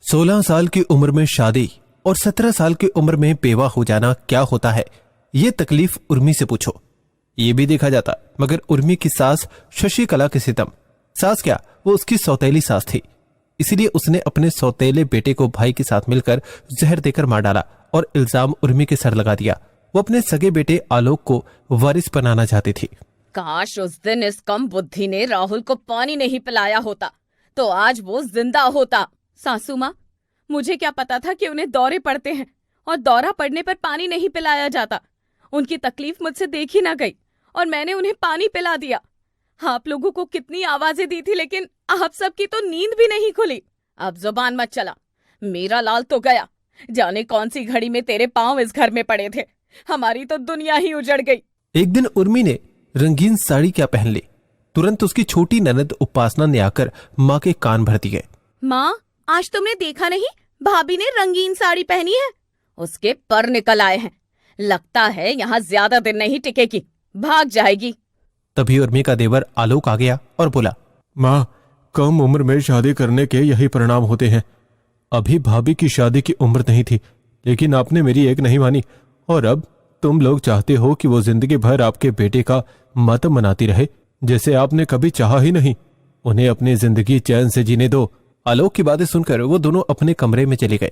16 साल की उम्र में शादी और 17 साल की उम्र में बेवा हो जाना क्या होता है, ये तकलीफ उर्मी से पूछो। ये भी देखा जाता, मगर उर्मी की सास शशिकला के सितम। सास क्या, वो उसकी सौतेली सास थी। इसीलिए उसने अपने सौतेले बेटे को भाई के साथ मिलकर जहर देकर मार डाला और इल्जाम उर्मी के सर लगा दिया। वो अपने सगे बेटे आलोक को वारिस बनाना चाहती थी। काश उस दिन इस कम बुद्धि ने राहुल को पानी नहीं पिलाया होता तो आज वो जिंदा होता। सासू माँ, मुझे क्या पता था कि उन्हें दौरे पड़ते हैं और दौरा पड़ने पर पानी नहीं पिलाया जाता। उनकी तकलीफ मुझसे देखी ना गई और मैंने उन्हें पानी पिला दिया। आप लोगों को कितनी आवाजें दी थी, लेकिन आप सबकी तो नींद भी नहीं खुली। अब जुबान मत चला, मेरा लाल तो गया। जाने कौन सी घड़ी में तेरे पांव इस घर में पड़े थे, हमारी तो दुनिया ही उजड़ गई। एक दिन उर्मी ने रंगीन साड़ी क्या पहन ली। तुरंत उसकी छोटी ननद उपासना ने आकर माँ के कान भर दिए। माँ, आज तुमने देखा नहीं, भाभी ने रंगीन साड़ी पहनी है। उसके पर निकल आए हैं, लगता है यहाँ ज्यादा दिन नहीं टिकेगी, भाग जाएगी। तभी उर्मी का देवर आलोक आ गया और बोला, माँ, कम उम्र में शादी करने के यही परिणाम होते हैं। अभी भाभी की शादी की उम्र नहीं थी, लेकिन आपने मेरी एक नहीं मानी और अब तुम लोग चाहते हो कि वो जिंदगी भर आपके बेटे का मातम मनाती रहे, जैसे आपने कभी चाहा ही नहीं। उन्हें अपनी जिंदगी चैन से जीने दो। आलोक की बातें सुनकर वो दोनों अपने कमरे में चले गए।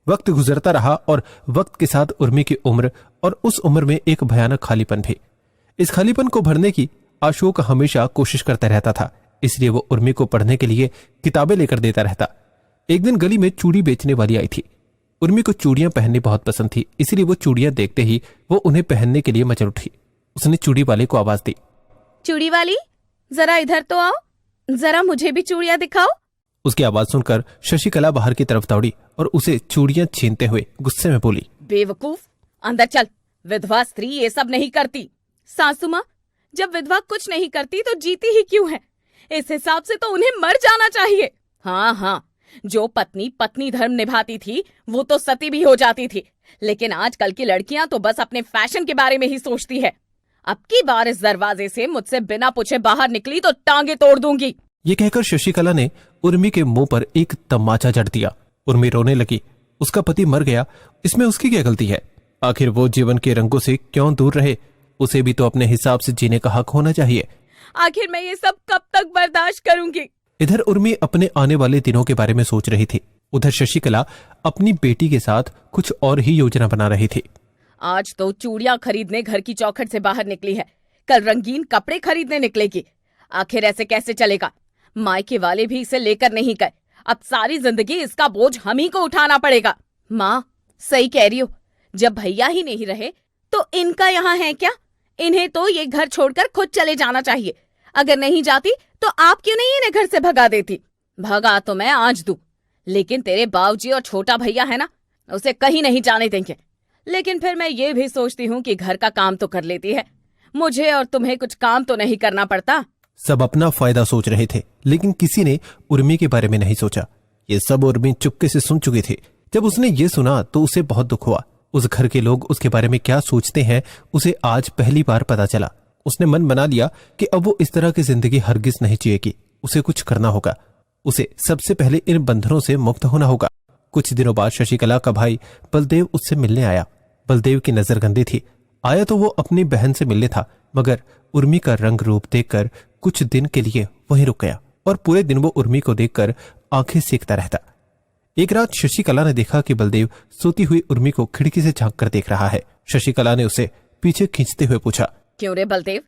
वक्त गुजरता रहा और वक्त के साथ उर्मी की उम्र और उस उम्र में एक भयानक खालीपन भी। इस खालीपन को भरने की अशोक हमेशा कोशिश करता रहता था, इसलिए वो उर्मी को पढ़ने के लिए किताबें लेकर देता रहता। एक दिन गली में चूड़ी बेचने वाली आई थी। उर्मी को चूड़ियां पहननी बहुत पसंद थी, इसलिए वो चूड़ियां देखते ही वो उन्हें पहनने के लिए मचल उठी। उसने चूड़ी वाले को आवाज दी, चूड़ी वाली, जरा इधर तो आओ, जरा मुझे भी चूड़ियां दिखाओ। उसकी आवाज सुनकर शशिकला बाहर की तरफ दौड़ी और उसे चूड़ियां छीनते हुए गुस्से में बोली, बेवकूफ, अंदर चल, विधवा स्त्री ये सब नहीं करती। सासू माँ, जब विधवा कुछ नहीं करती तो जीती ही क्यों है? इस हिसाब से तो उन्हें मर जाना चाहिए। हाँ हाँ, जो पत्नी पत्नी धर्म निभाती थी वो तो सती भी हो जाती थी, लेकिन आजकल की लड़कियां तो बस अपने फैशन के बारे में ही सोचती है। अब की बार इस दरवाजे से मुझसे बिना पूछे बाहर निकली तो टांगे तोड़ दूंगी। ये कहकर शशिकला ने उर्मी के मुंह पर एक तमाचा जड़ दिया। उर्मी रोने लगी। उसका पति मर गया, इसमें उसकी क्या गलती है? आखिर वो जीवन के रंगों से क्यों दूर रहे? उसे भी तो अपने हिसाब से जीने का हक होना चाहिए। आखिर मैं ये सब कब तक बर्दाश्त करूंगी? इधर उर्मी अपने आने वाले दिनों के बारे में सोच रही थी, उधर शशिकला अपनी बेटी के साथ कुछ और ही योजना बना रही थी। आज तो चूड़ियां खरीदने घर की चौखट से बाहर निकली है, कल रंगीन कपड़े खरीदने निकलेगी। आखिर ऐसे कैसे चलेगा? मायके वाले भी इसे लेकर नहीं गए, अब सारी जिंदगी इसका बोझ हम ही को उठाना पड़ेगा। माँ, सही कह रही हो, जब भैया ही नहीं रहे तो इनका यहाँ है क्या? इन्हें तो ये घर छोड़कर खुद चले जाना चाहिए। अगर नहीं जाती तो आप क्यों नहीं इन्हें घर से भगा देती? भगा तो मैं आज दूं, लेकिन तेरे बाबूजी और छोटा भैया है ना, उसे कहीं नहीं जाने देंगे। लेकिन फिर मैं ये भी सोचती हूँ कि घर का काम तो कर लेती है, मुझे और तुम्हें कुछ काम तो नहीं करना पड़ता। सब अपना फायदा सोच रहे थे, लेकिन किसी ने उर्मी के बारे में नहीं सोचा। ये सब उर्मी चुपके से सुन चुकी थी। जब उसने ये सुना तो उसे बहुत दुख हुआ। उस घर के लोग उसके बारे में क्या सोचते हैं उसे आज पहली बार पता चला। उसने मन बना लिया कि अब वो इस तरह की जिंदगी हरगिज नहीं जिएगी। उसे कुछ करना होगा। उसे सबसे पहले इन बंधनों से मुक्त होना होगा। कुछ दिनों बाद शशिकला का भाई बलदेव उससे मिलने आया। बलदेव की नजर गंदी थी। आया तो वो अपनी बहन से मिलने था, मगर उर्मी का रंग रूप देखकर कुछ दिन के लिए वहीं रुक गया और पूरे दिन वो उर्मी को देखकर आंखें सेकता रहता। एक रात शशिकला ने देखा कि बलदेव सोती हुई उर्मी को खिड़की से झांक कर देख रहा है। शशिकला ने उसे पीछे खींचते हुए पूछा, क्यों रे बलदेव,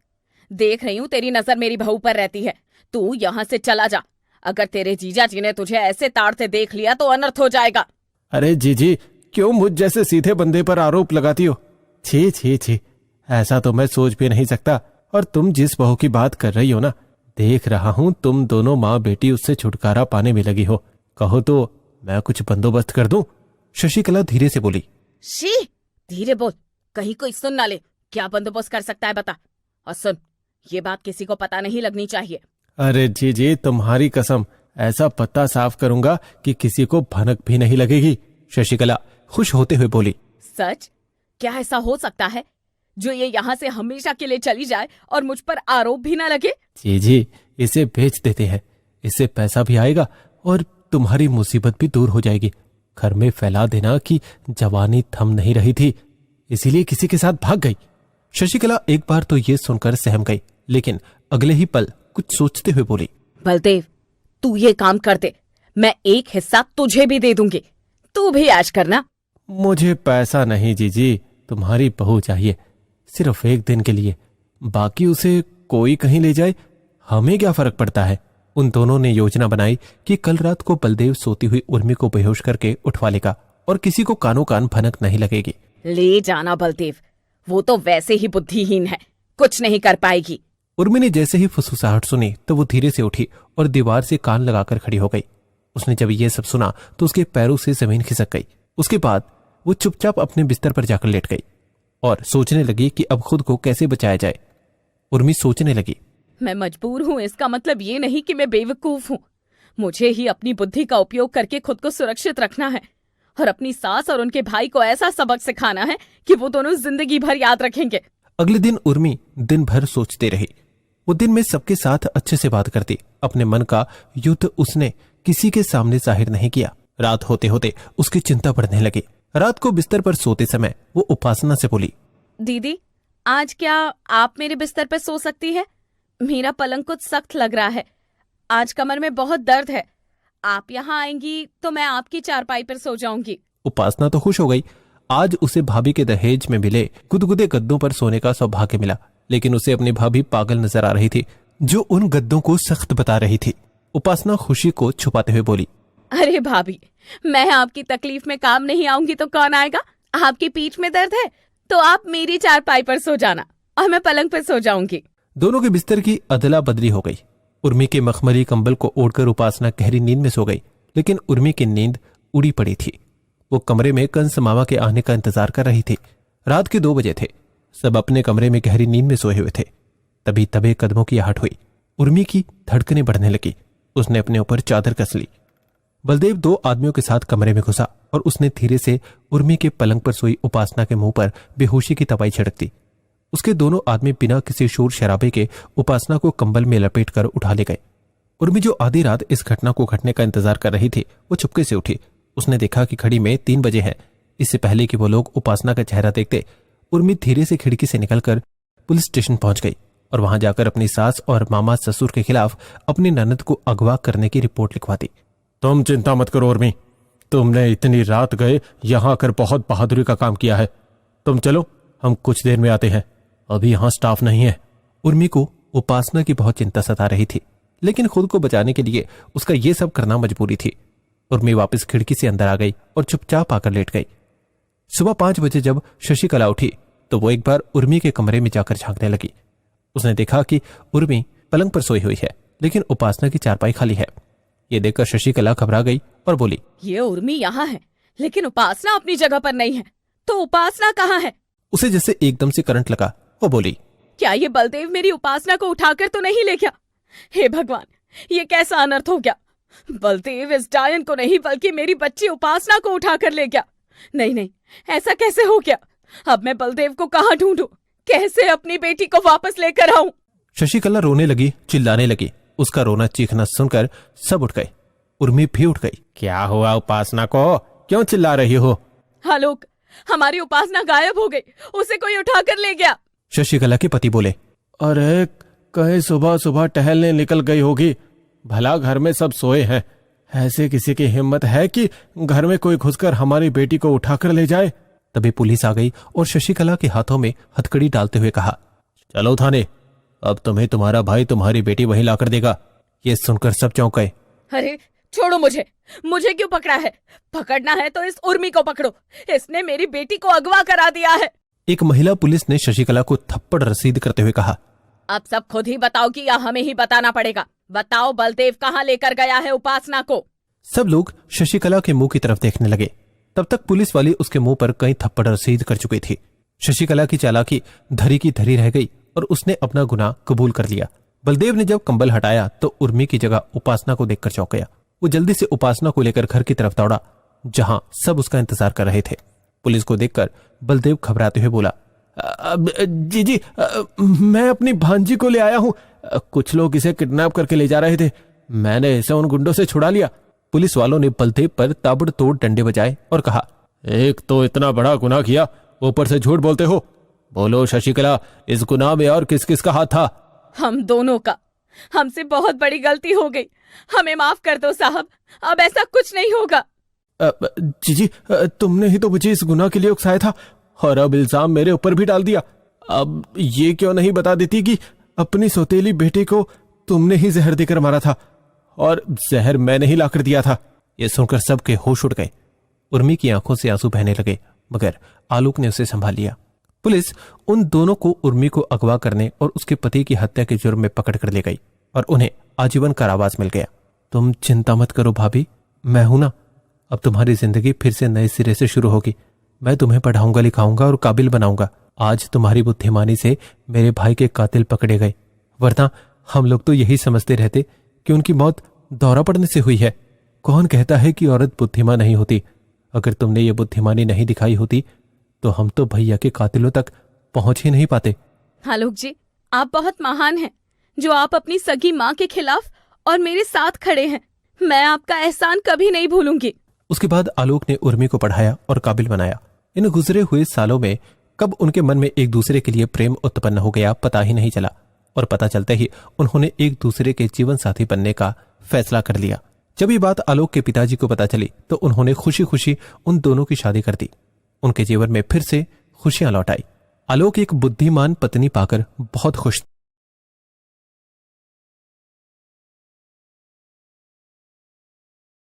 देख रही हूँ तेरी नजर मेरी बहू पर रहती है, तू यहाँ से चला जा। अगर तेरे जीजा जी ने तुझे ऐसे ताड़ते देख लिया तो अनर्थ हो जाएगा। अरे जीजी, क्यों मुझ जैसे सीधे बंदे पर आरोप लगाती हो? छी छी छी, ऐसा तो मैं सोच भी नहीं सकता। और तुम जिस बहू की बात कर रही हो ना, देख रहा हूँ तुम दोनों माँ बेटी उससे छुटकारा पाने में लगी हो। कहो तो मैं कुछ बंदोबस्त कर दूं? शशिकला धीरे से बोली। शी, धीरे बोल, कहीं कोई सुन ना ले। क्या बंदोबस्त कर सकता है बता? और सुन, ये बात किसी को पता नहीं लगनी चाहिए। अरे जीजी, तुम्हारी कसम, ऐसा पत्ता साफ करूंगा कि किसी को भनक भी नहीं लगेगी। शशिकला खुश होते हुए बोली। सच? क्या ऐसा हो सकता है जो ये यहाँ से हमेशा के लिए चली जाए और मुझ पर आरोप भी ना लगे? जीजी, इसे बेच देते हैं, इससे पैसा भी आएगा और तुम्हारी मुसीबत भी दूर हो जाएगी। घर में फैला देना कि जवानी थम नहीं रही थी, इसीलिए किसी के साथ भाग गई। शशिकला एक बार तो ये सुनकर सहम गई, लेकिन अगले ही पल कुछ सोचते हुए बोली, बलदेव, तू ये काम कर दे, मैं एक हिस्सा तुझे भी दे दूंगी, तू भी ऐश करना। मुझे पैसा नहीं जीजी, तुम्हारी बहू चाहिए, सिर्फ एक दिन के लिए, बाकी उसे कोई कहीं ले जाए, हमें क्या फर्क पड़ता है। उन दोनों ने योजना बनाई कि कल रात को बलदेव सोती हुई उर्मी को बेहोश करके उठवा लेगा और किसी को कानों कान भनक नहीं लगेगी। ले जाना बलदेव, वो तो वैसे ही बुद्धिहीन है, कुछ नहीं कर पाएगी। उर्मी ने जैसे ही फुसफुसाहट सुनी तो वो धीरे से उठी और दीवार से कान लगाकर खड़ी हो गई। उसने जब ये सब सुना तो उसके पैरों से जमीन खिसक गई। उसके बाद वो चुपचाप अपने बिस्तर पर जाकर लेट गई और सोचने लगी कि अब खुद को कैसे बचाया जाए। उर्मी सोचने लगी, मैं मजबूर हूँ, इसका मतलब ये नहीं कि मैं बेवकूफ हूँ। मुझे ही अपनी बुद्धि का उपयोग करके खुद को सुरक्षित रखना है और अपनी सास और उनके भाई को ऐसा सबक सिखाना है कि वो दोनों जिंदगी भर याद रखेंगे। अगले दिन उर्मी दिन भर सोचते रही। वो दिन में सबके साथ अच्छे से बात करती, अपने मन का युद्ध उसने किसी के सामने जाहिर नहीं किया। रात होते होते उसकी चिंता बढ़ने लगी। रात को बिस्तर पर सोते समय वो उपासना से बोली, दीदी, आज क्या आप मेरे बिस्तर पर सो सकती है? मेरा पलंग कुछ सख्त लग रहा है, आज कमर में बहुत दर्द है। आप यहाँ आएंगी तो मैं आपकी चारपाई पर सो जाऊंगी। उपासना तो खुश हो गई। आज उसे भाभी के दहेज में मिले गुदगुदे गद्दों पर सोने का सौभाग्य मिला, लेकिन उसे अपनी भाभी पागल नजर आ रही थी जो उन गद्दों को सख्त बता रही थी। उपासना खुशी को छुपाते हुए बोली, अरे भाभी, मैं आपकी तकलीफ में काम नहीं आऊंगी तो कौन आएगा? आपकी पीठ में दर्द है तो आप मेरी चारपाई पर सो जाना और मैं पलंग पर सो जाऊंगी। दोनों के बिस्तर की अदला बदली हो गई। उर्मी के मखमली कंबल को ओढ़कर उपासना गहरी नींद में सो गई, लेकिन उर्मी की नींद उड़ी पड़ी थी। वो कमरे में कंस मामा के आने का इंतजार कर रही थी। रात के 2 बजे थे। सब अपने कमरे में गहरी नींद में सोए हुए थे। तभी तबे कदमों की आहट हुई। उर्मी की धड़कनें बढ़ने लगी। उसने अपने ऊपर चादर कस ली। बलदेव 2 आदमियों के साथ कमरे में घुसा और उसने धीरे से उर्मी के पलंग पर सोई उपासना के मुंह पर बेहोशी की दवाई छिड़क दी। उसके दोनों आदमी बिना किसी शोर शराबे के उपासना को कंबल में लपेट कर उठा ले गए। उर्मी जो आधी रात इस घटना को घटने का इंतजार कर रही थी, वो चुपके से उठी। उसने देखा कि घड़ी में 3 बजे है। इससे पहले कि वो लोग उपासना का चेहरा देखते, उर्मी धीरे से खिड़की से निकलकर पुलिस स्टेशन पहुंच गई और वहां जाकर अपनी सास और मामा ससुर के खिलाफ अपनी ननद को अगवा करने की रिपोर्ट लिखवा दी। तुम चिंता मत करो उर्मी, तुमने इतनी रात गए यहां आकर बहुत बहादुरी का काम किया है। तुम चलो, हम कुछ देर में आते हैं, अभी यहां स्टाफ नहीं है। उर्मी को उपासना की बहुत चिंता सता रही थी, लेकिन खुद को बचाने के लिए उसका ये सब करना मजबूरी थी। उर्मी वापस खिड़की से अंदर आ गई और चुपचाप आकर लेट गई। सुबह 5 बजे जब शशिकला उठी तो वो एक बार उर्मी के कमरे में जाकर झांकने लगी। उसने देखा कि उर्मी पलंग पर सोई हुई है, लेकिन उपासना की चारपाई खाली है। ये देखकर शशिकला घबरा गई और बोली, ये उर्मी यहाँ है लेकिन उपासना अपनी जगह पर नहीं है, तो उपासना कहाँ है? उसे जैसे एकदम से करंट लगा। वो बोली, क्या ये बलदेव मेरी उपासना को उठाकर तो नहीं ले गया? हे भगवान, ये कैसा अनर्थ हो गया? बलदेव इस डायन को नहीं बल्कि मेरी बच्ची उपासना को उठाकर ले गया। नहीं नहीं, ऐसा कैसे हो गया? अब मैं बलदेव को कहाँ ढूंढूं? कैसे अपनी बेटी को वापस लेकर आऊं? शशिकला रोने लगी, चिल्लाने लगी। उसका रोना चीखना सुनकर सब उठ गए। उर्मी भी उठ गई। क्या हुआ उपासना को, क्यों चिल्ला रही हो? आलोक, हमारी उपासना गायब हो गई, उसे कोई उठाकर ले गया। शशिकला के पति बोले, अरे कहीं सुबह सुबह टहलने निकल गई होगी, भला घर में सब सोए हैं, ऐसे किसी की हिम्मत है कि घर में कोई घुसकर हमारी बेटी को उठाकर ले जाए? तभी पुलिस आ गई और शशिकला के हाथों में हथकड़ी डालते हुए कहा, चलो थाने, अब तुम्हें तुम्हारा भाई तुम्हारी बेटी वहीं लाकर देगा। ये सुनकर सब चौंक गए। अरे छोड़ो मुझे, मुझे क्यों पकड़ा है? पकड़ना है तो इस उर्मी को पकड़ो, इसने मेरी बेटी को अगवा करा दिया है। एक महिला पुलिस ने शशिकला को थप्पड़ रसीद करते हुए कहा, अब सब खुद ही बताओ कि या हमें ही बताना पड़ेगा? बताओ बलदेव कहाँ लेकर गया है उपासना को? सब लोग शशिकला के मुंह की तरफ देखने लगे। तब तक पुलिस वाली उसके मुंह पर कई थप्पड़ रसीद कर चुकी थी। शशिकला की चालाकी धरी की धरी रह गई और उसने अपना गुनाह कबूल कर लिया। बलदेव ने जब कंबल हटाया तो उर्मी की जगह उपासना को देखकर चौंक गया। वो जल्दी से उपासना को लेकर घर की तरफ दौड़ा, जहां सब उसका इंतजार कर रहे थे। पुलिस को देखकर बलदेव घबराते हुए बोला, जी, मैं अपनी भांजी को ले आया हूँ। कुछ लोग इसे किडनैप करके ले जा रहे थे, मैंने इसे उन गुंडों से छुड़ा लिया। पुलिस वालों ने बलदेव पर ताबड़तोड़ डंडे बजाए और कहा, एक तो इतना बड़ा गुनाह किया, ऊपर से झूठ बोलते हो। बोलो शशिकला, इस गुनाह में और किस किस का हाथ था? हम दोनों का। हमसे बहुत बड़ी गलती हो गई, हमें माफ कर दो साहब, अब ऐसा कुछ नहीं होगा। जी, तुमने ही तो मुझे इस गुनाह के लिए उकसाया था और अब इल्जाम मेरे ऊपर भी डाल दिया। अब ये क्यों नहीं बता देती कि अपनी सौतेली बेटी को तुमने ही जहर देकर मारा था और जहर मैंने ही लाकर दिया था। ये सुनकर सबके होश उड़ गए। उर्मी की आंखों से आंसू बहने लगे, मगर आलोक ने उसे संभाल लिया। पुलिस उन दोनों को उर्मी को अगवा करने और उसके पति की हत्या के जुर्म में पकड़ कर ले गई और उन्हें आजीवन कारावास मिल गया। तुम चिंता मत करो भाभी, मैं हूं ना। अब तुम्हारी जिंदगी फिर से नए सिरे से शुरू होगी। मैं तुम्हें पढ़ाऊंगा, लिखाऊंगा और काबिल बनाऊंगा। आज तुम्हारी बुद्धिमानी से मेरे भाई के कातिल पकड़े गए, वरना हम लोग तो यही समझते रहते कि उनकी मौत दौरा पड़ने से हुई है। कौन कहता है कि औरत बुद्धिमान नहीं होती? अगर तुमने ये बुद्धिमानी नहीं दिखाई होती तो हम तो भैया के कातिलों तक पहुंच ही नहीं पाते। आलोक जी, आप बहुत महान हैं जो आप अपनी सगी माँ के खिलाफ और मेरे साथ खड़े हैं। मैं आपका एहसान कभी नहीं भूलूंगी। उसके बाद आलोक ने उर्मी को पढ़ाया और काबिल बनाया। इन गुजरे हुए सालों में कब उनके मन में एक दूसरे के लिए प्रेम उत्पन्न हो गया पता ही नहीं चला, और पता चलते ही उन्होंने एक दूसरे के जीवन साथी बनने का फैसला कर लिया। जब ये बात आलोक के पिताजी को पता चली तो उन्होंने खुशी खुशी उन दोनों की शादी कर दी। उनके जीवन में फिर से खुशियां लौट आई। आलोक एक बुद्धिमान पत्नी पाकर बहुत खुश था।